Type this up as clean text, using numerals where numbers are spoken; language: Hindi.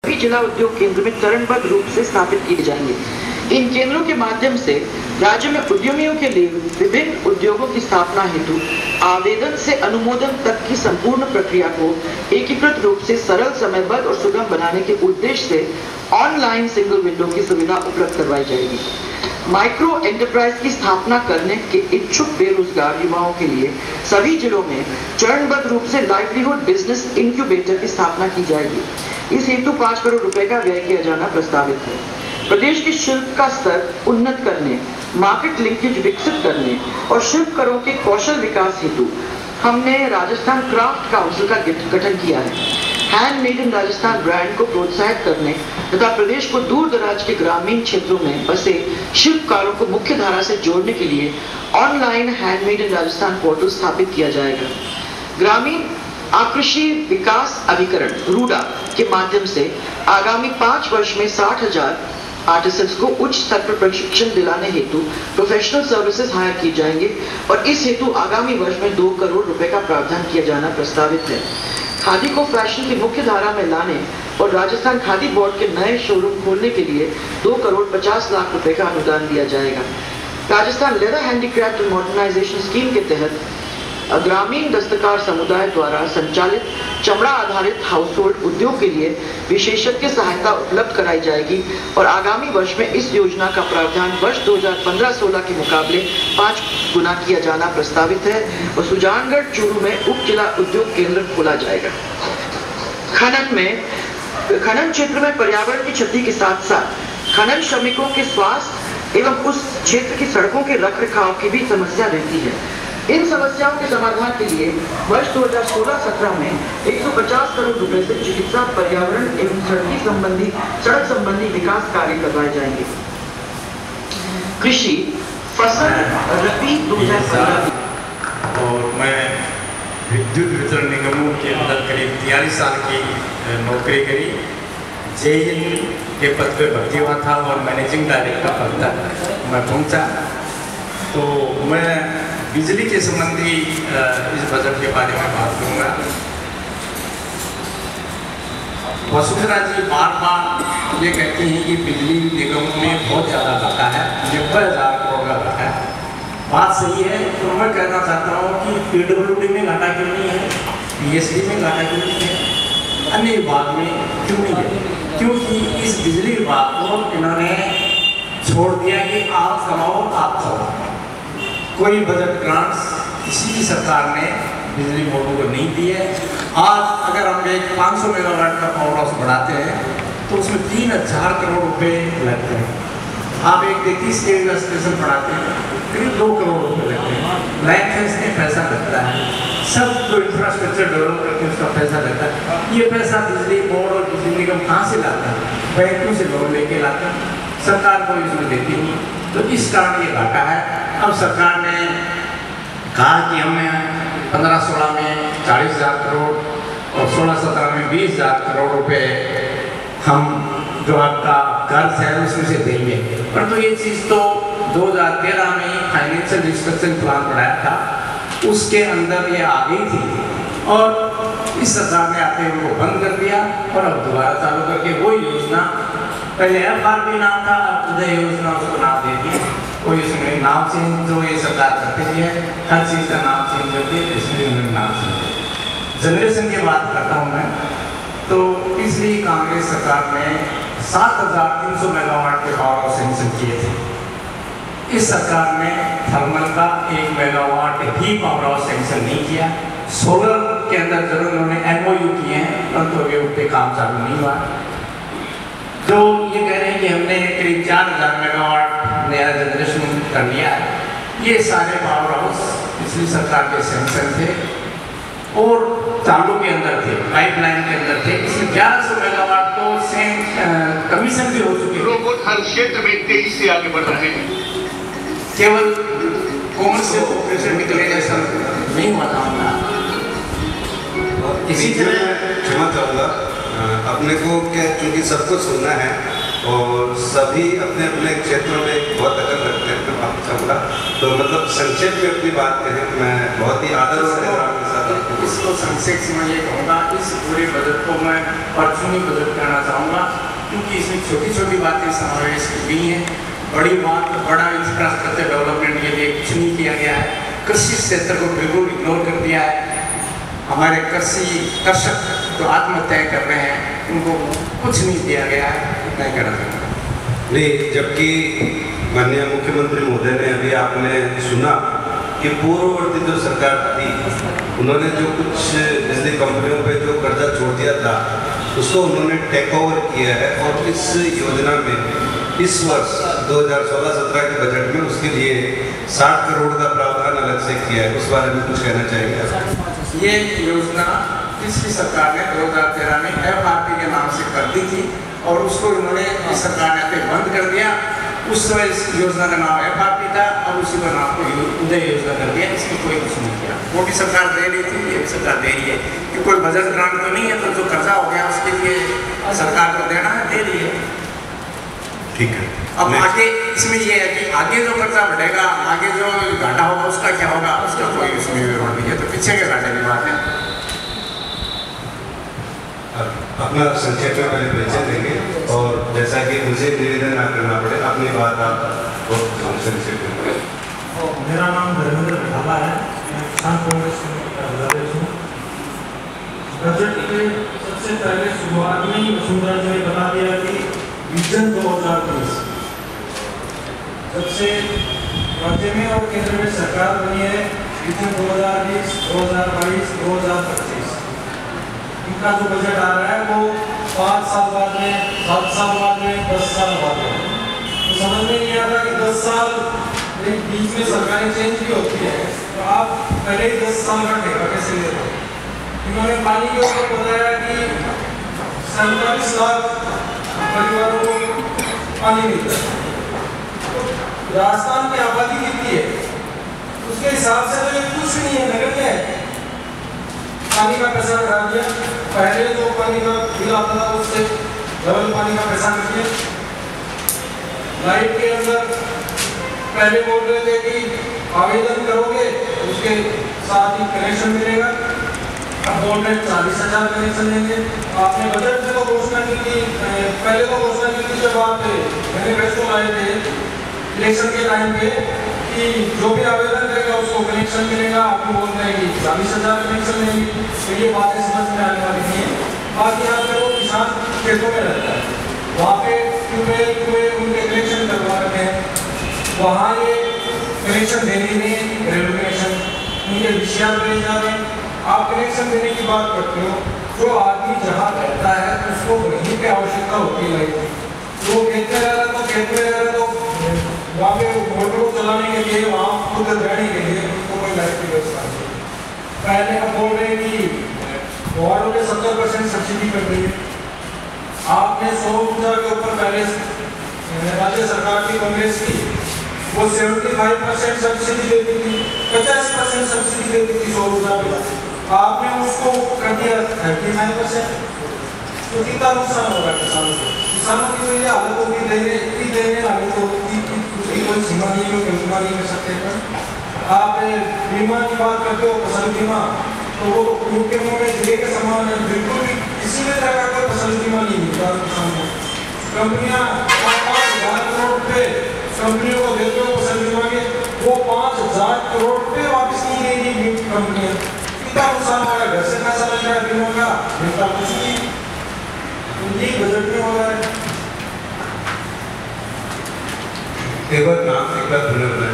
सभी जिला उद्योग केंद्र में चरणबद्ध रूप से स्थापित किए जाएंगे। इन केंद्रों के माध्यम से राज्य में उद्यमियों के लिए विभिन्न उद्योगों की स्थापना हेतु आवेदन से अनुमोदन तक की संपूर्ण प्रक्रिया को एकीकृत रूप से सरल, समयबद्ध और सुगम बनाने के उद्देश्य से ऑनलाइन सिंगल विंडो की सुविधा उपलब्ध करवाई जाएगी। माइक्रो एंटरप्राइज की स्थापना करने के इच्छुक बेरोजगार युवाओं के लिए सभी जिलों में चरणबद्ध रूप से लाइवलीहुड बिजनेस इंक्यूबेटर की स्थापना की जाएगी। इस हेतु 5 करोड़ रुपए का व्यय किया जाना प्रस्तावित है। प्रदेश के शिल्प का स्तर उन्नत करने, मार्केट लिंकेज विकसित करने और शिल्पकारों के कौशल विकास हेतु हमने राजस्थान क्राफ्ट काउंसिल का गठन किया है। हैंडमेड इन राजस्थान ब्रांड को प्रोत्साहित करने तथा प्रदेश को दूर दराज के ग्रामीण क्षेत्रों में बसे शिल्पकारों को मुख्य धारा से जोड़ने के लिए ऑनलाइन हैंडमेड इन राजस्थान पोर्टल स्थापित किया जाएगा। ग्रामीण आकृषि विकास अभिकरण रूडा के माध्यम से आगामी 5 वर्ष में 60,000 आर्टिसंस को उच्च स्तर पर प्रशिक्षण दिलाने हेतु प्रोफेशनल सर्विसेज हायर की जाएंगे और इस हेतु आगामी वर्ष में 2 करोड़ रुपए का प्रावधान किया जाना प्रस्तावित है। खादी को फैशन की मुख्य धारा में लाने और राजस्थान खादी बोर्ड के नए शोरूम खोलने के लिए 2 करोड़ 50 लाख रुपए का अनुदान दिया जाएगा। Rajasthan leather handicraft and modernisation scheme के तहत ग्रामीण दस्तकार समुदाय द्वारा संचालित चमड़ा आधारित हाउसहोल्ड उद्योग के लिए विशेषज्ञ सहायता उपलब्ध कराई जाएगी और आगामी वर्ष में इस योजना का प्रावधान वर्ष 2015-16 के मुकाबले 5 गुना किया जाना प्रस्तावित है और सुजानगढ़ चूरू में उप जिला उद्योग केंद्र खोला जाएगा। खनन क्षेत्र में पर्यावरण की क्षति के साथ साथ खनन श्रमिकों के स्वास्थ्य एवं उस क्षेत्र की सड़कों के रखरखाव की भी समस्या रहती है। इन समस्याओं के समाधान के लिए वर्ष 2016-17 में 150 करोड़ रुपए से चिकित्सा, पर्यावरण एवं सड़क संबंधी विकास कार्य करवाए जाएंगे। कृषि फसल रबी 2015 और मैं विद्युत वितरण निगमों के अंदर करीब 43 साल की नौकरी करी। जेईई के पद पे भर्ती हुआ था और मैनेजिंग डायरेक्टर पद तक मैं पहुंचा। तो मैं बिजली के संबंधी इस बजट के बारे में बात करूँगा। वसुंधरा जी बार ये कहती हैं कि बिजली निगम में बहुत ज़्यादा घाटा है, 90,000 करोड़ का घाटा है। बात सही है। तो मैं कहना चाहता हूँ कि PWD में घाटा क्यों नहीं है, PSD में घाटा क्यों नहीं है, अन्य विभाग में क्यों नहीं है? क्योंकि इस बिजली विभाग को इन्होंने छोड़ दिया कि आप कमाओ आप खाओ। कोई बजट ग्रांट्स किसी भी सरकार ने बिजली बोर्डों को नहीं दी है। आज अगर हम एक 500 मेगावाट का पावर हाउस बढ़ाते हैं तो उसमें 3,000 करोड़ रुपए लगते हैं। आप एक 33 केवी का स्टेशन बढ़ाते हैं करीब 2 करोड़ रुपए लगते हैं। लाइसेंस में पैसा लगता है, सब जो इंफ्रास्ट्रक्चर डेवलप करके उसका पैसा लगता है। ये पैसा बिजली बोर्ड और बिजली निगम कहाँ से लाता है? बैंकों से लोन लेके लाता है, सरकार को इसमें देती नहीं। तो इस कारण ये घाटा है। अब सरकार ने कहा कि हमें 15-16 में 40,000 करोड़ और 16-17 में 20,000 करोड़ रुपए हम जो आपका कर्ज है उसमें से देंगे। पर तो ये चीज़ तो 2013 में फाइनेंशियल रिस्ट्रक्चरिंग प्लान बनाया था, उसके अंदर ये आ गई थी और इस सरकार ने आते हुए उनको बंद कर दिया और अब दोबारा चालू करके वो योजना, पहले FRB नाम था, अब उदय योजना उसको नाम दे दिया। कोई इसमें नाम चेंज जो ये सरकार करती है, हर चीज़ का नाम चेंज होती है, इसलिए उन्होंने नाम चेंज। जनरेशन की बात करता हूँ मैं, तो इसलिए कांग्रेस सरकार ने 7,300 मेगावाट के पावर हाउस सैंक्शन किए थे। इस सरकार ने थर्मल का 1 मेगावाट भी पावर हाउस सैंक्शन नहीं किया। सोलर के अंदर जरूर उन्होंने MOU किए हैं, परंतु अभी उन पर काम चालू नहीं हुआ। जो ये कह रहे हैं कि हमने करीब 4,000 मेगावाट नया जनरेशन कर लिया है, ये सारे पावर हाउस पिछली सरकार के सैंक्शन थे और चालू के अंदर थे, पाइपलाइन के अंदर थे। इसमें 1100 मेगावाट तो कमीशन भी हो चुके हैं। रोबोट हर क्षेत्र में तेजी से आगे बढ़ रहे हैं। केवल कॉमर्शियल ऑपरेशन निकले जैसा नहीं हुआ था। इसी तरह क्षमा चाहूँगा, अपने को क्या, क्योंकि सबको सुनना है और सभी अपने अपने क्षेत्रों में बहुत अकल रखते हैं। मैं माफी चाहूँगा, तो मतलब संक्षेप में अपनी बात करें। मैं बहुत ही आदर और एहतराम के साथ इसको संक्षेप में ये कहूँगा, इस पूरे बजट को मैं परचूनी बजट कहना चाहूँगा, क्योंकि इसमें छोटी छोटी बातें समावेश की गई हैं। बड़ी बात, बड़ा इंफ्रास्ट्रक्चर डेवलपमेंट के लिए कुछ नहीं किया गया है। कृषि क्षेत्र को बिल्कुल इग्नोर कर दिया है। हमारे कृषक जो आत्महत्या कर रहे हैं उनको कुछ नहीं दिया गया है, नहीं कहना चाहूँगा। नहीं, जबकि माननीय मुख्यमंत्री महोदय ने अभी आपने सुना कि पूर्ववर्ती जो सरकार थी उन्होंने जो कुछ बिजली कंपनियों पे जो कर्जा छोड़ दिया था उसको उन्होंने टेक ओवर किया है, और इस योजना में इस वर्ष 2016-17 के बजट में उसके लिए 60 करोड़ का प्रावधान अलग से किया है। उस बारे में कुछ कहना चाहिए? ये योजना पिछली सरकार ने 2013 में FRP के नाम से कर दी थी, और उसको इन्होंने इस सरकार ने बंद कर दिया। उस समय इस योजना का नाम FRP था, और उसी का नाम को उदय योजना कर दिया। इसमें कोई कुछ नहीं किया। वो भी सरकार दे रही थी, ये भी सरकार दे रही है कि कोई बजट ग्रांट तो नहीं है, तो जो कर्जा हो गया उसके लिए सरकार को देना है, दे रही है। ठीक है। अब आगे इसमें ये है कि आगे जो कर्जा बढ़ेगा, आगे जो घाटा होगा उसका क्या होगा, उसका कोई इसमें विवरण नहीं है। तो पीछे के घाटे की बात है। अपना संक्षेप में पहले परिचय देंगे, और जैसा कि मुझे निवेदन ना करना पड़े अपनी बात आप बहुत संक्षेप में। मेरा नाम धर्मेंद्र घाला है, मैं किसान कांग्रेस का अध्यक्ष हूँ। बजट के सबसे पहले शुरुआत में ही वसुंधरा जी ने बता दिया कि विजन 2020 जब से राज्य में और केंद्र में सरकार बनी है, विजन 2020, 2022, 2025 इनका जो बजट आ रहा है वो 5 साल बाद में, 7 साल बाद में, 10 साल बाद में। तो समझ में नहीं आता कि 10 साल बीच में सरकारें चेंज भी होती है, तो आप पहले ही 10 साल का ठेका कैसे ले रहे हो? इन्होंने पानी के ऊपर बताया कि 47 लाख परिवारों को पानी मिलता है। तो राजस्थान की आबादी कितनी है उसके हिसाब से तो ये कुछ नहीं है, नगद है। पानी का पैसा बढ़ा दिया, पहले जो पानी का बिल आता था उससे डबल पानी का पैसा कर दिया। लाइट के अंदर पहले बोल रहे थे कि आवेदन करोगे उसके साथ ही कनेक्शन मिलेगा, अब बोल रहे 40,000 कनेक्शन देंगे। आपने बजट में तो घोषणा की थी, पहले तो घोषणा की थी जब आप मैनिफेस्टो लाए थे इलेक्शन के टाइम पे कि जो भी आवेदन करेगा उसको कनेक्शन मिलेगा। आप बोल रहे हैं कि 40,000 कनेक्शन देंगे, तो ये बातें समझ में आने वाली नहीं है। बाकी यहाँ पे वो किसान खेतों में रहता है, वहाँ पे ट्यूबवेल उनके कनेक्शन करवा रखे हैं, वहाँ ये कनेक्शन देने नहीं, घरेलू कनेक्शन उनके विषय ले जा रहे हैं। आप कनेक्शन देने की बात करते हो, जो आदमी जहाँ रहता है उसको वहीं पे आवश्यकता होती है। वो खेत में रह रहा तो खेत में रह रहा तो वहाँ पे मोटर को चलाने के लिए, वहाँ खुद रहने के लिए उनको कोई लाइट की व्यवस्था नहीं। पहले हम बोल रहे हैं कि वार्डों के 70% सब्सिडी कर रही है। आपने सौर ऊर्जा के ऊपर पहले राज्य सरकार की कांग्रेस की वो 75% सब्सिडी देती थी, 50% सब्सिडी देती थी सौर ऊर्जा पे, आपने उसको कर दिया 39%। तो कितना नुकसान होगा किसानों को? किसानों की तो ये हालत होगी, देने हालत होगी, कोई सीमा नहीं है, कोई बीमा नहीं कर सकते। आप बीमा की बात करते हो, फसल बीमा, तो वो उनके मुँह में जिले के समान है, बिल्कुल भी किसी भी तरह का कोई फसल बीमा नहीं मिलता किसान को। कंपनियाँ 5,000 करोड़ रुपये कंपनियों को देते हो फसल बीमा के, वो 5,000 करोड़ रुपये वापस नहीं देगी कंपनियाँ। कितना नुकसान होगा? घर से पैसा लग रहा है बीमा का, मिलता कुछ नहीं। ये बजट में हो रहा है। एक बार नाम एक बार धर्मेंद्र